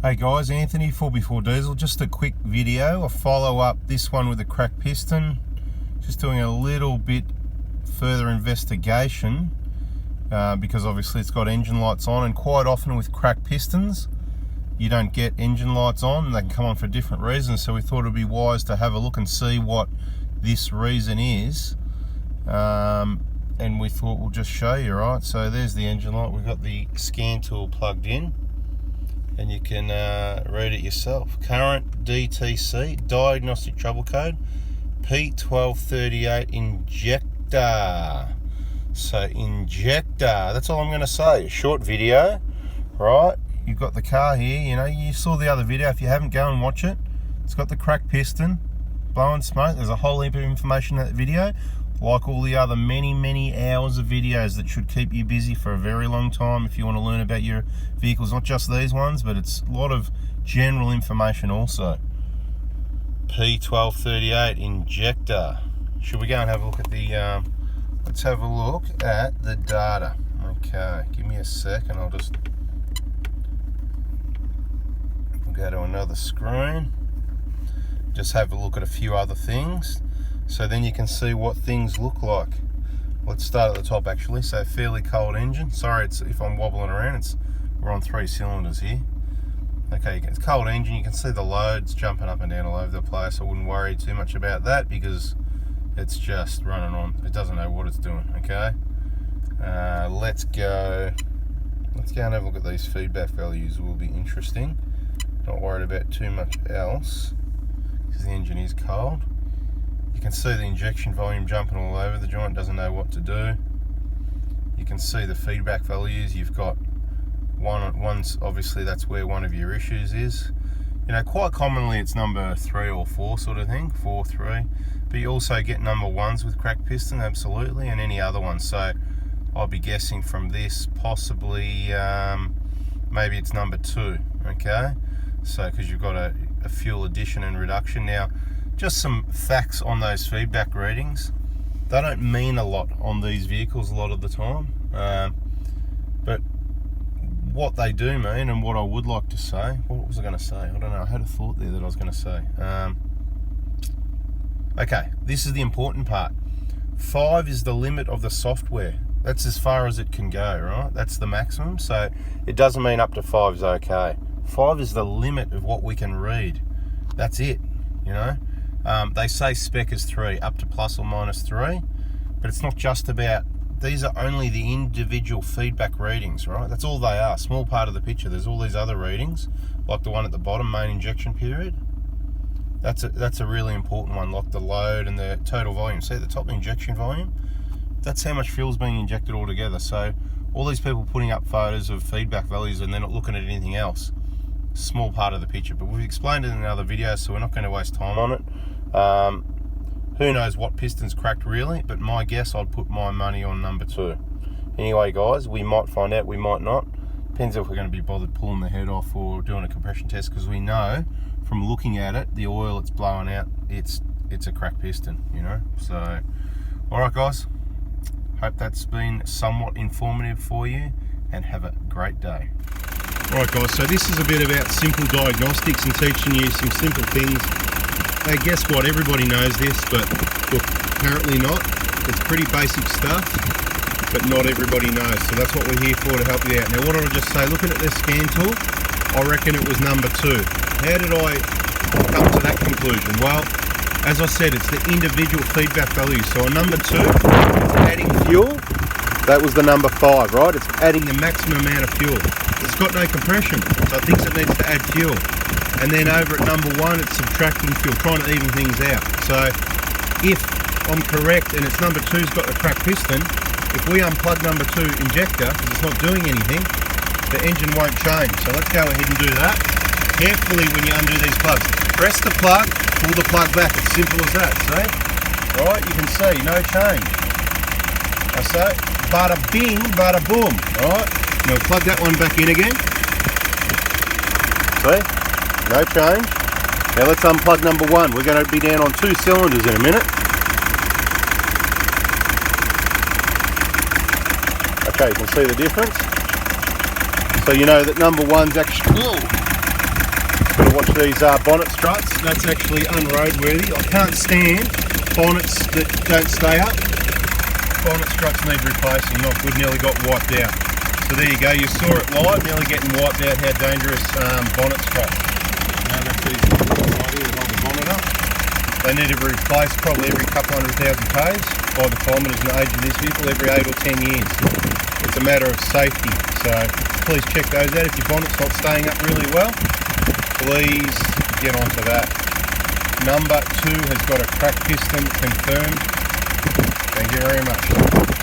Hey guys, Anthony, 4x4 Diesel. Just a quick video, a follow up, this one with a cracked piston. Just doing a little bit further investigation because obviously it's got engine lights on, and quite often with cracked pistons you don't get engine lights on. They can come on for different reasons, so we thought it would be wise to have a look and see what this reason is. And we thought we'll just show you, right? So there's the engine light. We've got the scan tool plugged in, and you can read it yourself. Current DTC, diagnostic trouble code, P1238 injector. So injector, that's all I'm going to say. A short video, right? You've got the car here, you know, you saw the other video. If you haven't, go and watch it. It's got the cracked piston, blowing smoke. There's a whole heap of information in that video, like all the other many hours of videos that should keep you busy for a very long time if you want to learn about your vehicles. Not just these ones, but it's a lot of general information also. P1238 injector. Should we go and have a look at the let's have a look at the data. Okay, give me a sec and I'll just go to another screen. Just have a look at a few other things, so then you can see what things look like. Let's start at the top actually. So fairly cold engine. Sorry if I'm wobbling around, we're on 3 cylinders here. Okay, it's cold engine. You can see the loads jumping up and down all over the place. I wouldn't worry too much about that because it's just running on. It doesn't know what it's doing. Okay, let's go and have a look at these feedback values. It will be interesting. Not worried about too much else because the engine is cold. You can see the injection volume jumping all over the joint, doesn't know what to do. You can see the feedback values. You've got one's obviously that's where one of your issues is. You know, quite commonly it's number 3 or 4 sort of thing, 4, 3. But you also get number 1s with cracked piston, absolutely, and any other ones. So I'll be guessing from this possibly maybe it's number 2. Okay, so because you've got a fuel addition and reduction. Now, just some facts on those feedback readings. They don't mean a lot on these vehicles a lot of the time, but what they do mean, and what I would like to say, what was I going to say? I don't know, I had a thought there that I was going to say. Okay, this is the important part. 5 is the limit of the software. That's as far as it can go, right? That's the maximum, so it doesn't mean up to 5 is okay. 5 is the limit of what we can read. That's it, you know. They say spec is 3, up to plus or minus 3, but it's not just about, these are only the individual feedback readings, right? That's all they are, small part of the picture. There's all these other readings, like the one at the bottom, main injection period. That's a really important one, like the load and the total volume. See at the top, the injection volume? That's how much fuel's being injected altogether. So all these people putting up photos of feedback values and they're not looking at anything else. Small part of the picture, but we've explained it in another video, so we're not going to waste time on it. Who knows what piston's cracked really, but my guess, I'd put my money on number 2. Anyway guys, we might find out, we might not. Depends if we're going to be bothered pulling the head off or doing a compression test, because we know from looking at it, the oil it's blowing out, it's a cracked piston, you know. So alright guys, hope that's been somewhat informative for you, and have a great day. Right guys, so this is a bit about simple diagnostics and teaching you some simple things. Hey, guess what, everybody knows this, but look, apparently not. It's pretty basic stuff, but not everybody knows, so that's what we're here for, to help you out. Now what did I just say? Looking at this scan tool, I reckon it was number 2. How did I come to that conclusion? Well, as I said, it's the individual feedback values. So on number 2, adding fuel, that was the number 5, right? It's adding the maximum amount of fuel. It's got no compression, so it thinks it needs to add fuel. And then over at number 1, it's subtracting fuel, trying to even things out. So if I'm correct and it's number 2's got a cracked piston, if we unplug number 2 injector, because it's not doing anything, the engine won't change. So let's go ahead and do that. Carefully when you undo these plugs. Press the plug, pull the plug back, it's simple as that, see? Right, you can see, no change. I say, bada bing, bada boom, right? Now plug that one back in again. See? No change. Now let's unplug number 1. We're going to be down on 2 cylinders in a minute. Okay, you can see the difference. So you know that number 1's actually, Gotta watch these bonnet struts. That's actually unroadworthy. I can't stand bonnets that don't stay up. Bonnet struts need replacing. Not good, nearly got wiped out. So there you go, you saw it live, nearly getting wiped out, how dangerous bonnet struts. Now that's easy. Hold the bonnet up. They need to be replaced probably every couple 100,000 k's by the kilometres and age of this vehicle, every 8 or 10 years. It's a matter of safety, so please check those out. If your bonnet's not staying up really well, please get onto that. Number 2 has got a cracked piston confirmed. Thank you very much.